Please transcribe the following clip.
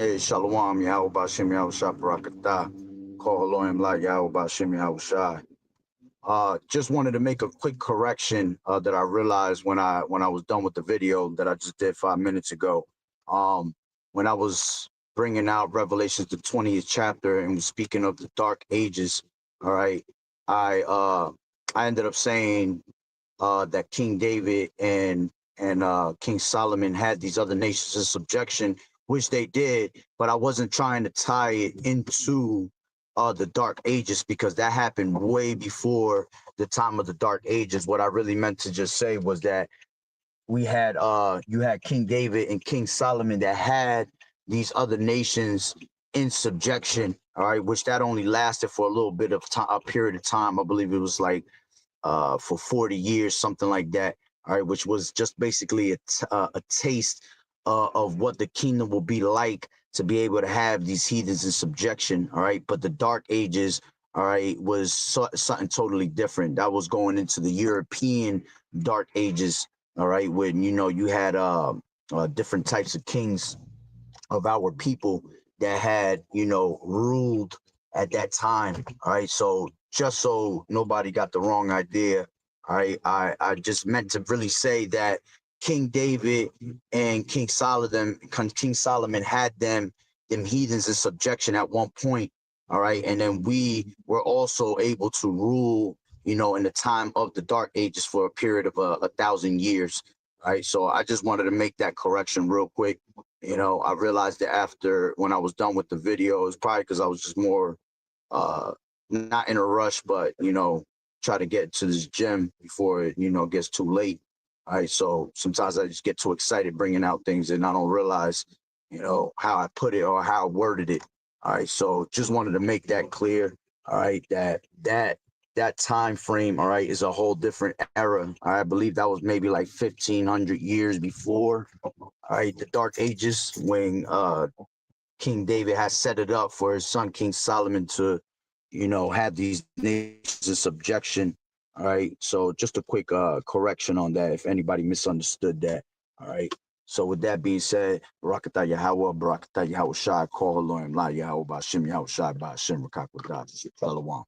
Hey, Shalom, Yahweh Bashim Yahweh Shah Barakatah. Call Elohim La Yahweh Bashim Yahweh Shah. Just wanted to make a quick correction that I realized when I was done with the video that I just did 5 minutes ago. When I was bringing out Revelations the 20th chapter and was speaking of the Dark Ages, all right, I ended up saying that King David and King Solomon had these other nations in subjection, which they did, but I wasn't trying to tie it into the Dark Ages because that happened way before the time of the Dark Ages. What I really meant to just say was that we had you had King David and King Solomon that had these other nations in subjection, all right, which that only lasted for a little bit of time, a period of time. I believe it was like for 40 years, something like that. All right, which was just basically a taste of what the kingdom will be like to be able to have these heathens in subjection. All right, but the Dark Ages, all right, was something totally different. That was going into the European Dark Ages. All right, when you had different types of kings of our people that had ruled at that time. All right, so just so nobody got the wrong idea, all right, I just meant to really say that King David and King Solomon had them heathens in subjection at one point. All right, and then we were also able to rule in the time of the Dark Ages for a period of 1,000 years. All right, so I just wanted to make that correction real quick. I realized that after when I was done with the video, it was probably because I was just more uh not in a rush, but try to get to this gym before it gets too late. All right, so sometimes I just get too excited bringing out things and I don't realize how I put it or how I worded it. All right, so just wanted to make that clear. All right, that time frame, all right, is a whole different era. I believe that was maybe like 1,500 years before, all right, the Dark Ages, when King David has set it up for his son King Solomon to have these nations in subjection. All right, so just a quick correction on that if anybody misunderstood that. All right, so with that being said, Barakatah Yahweh, Barakatah Yahweh Shai, call Elohim La Yahweh Bashim Yahweh Shai Bashim Rakakwadash Shalom.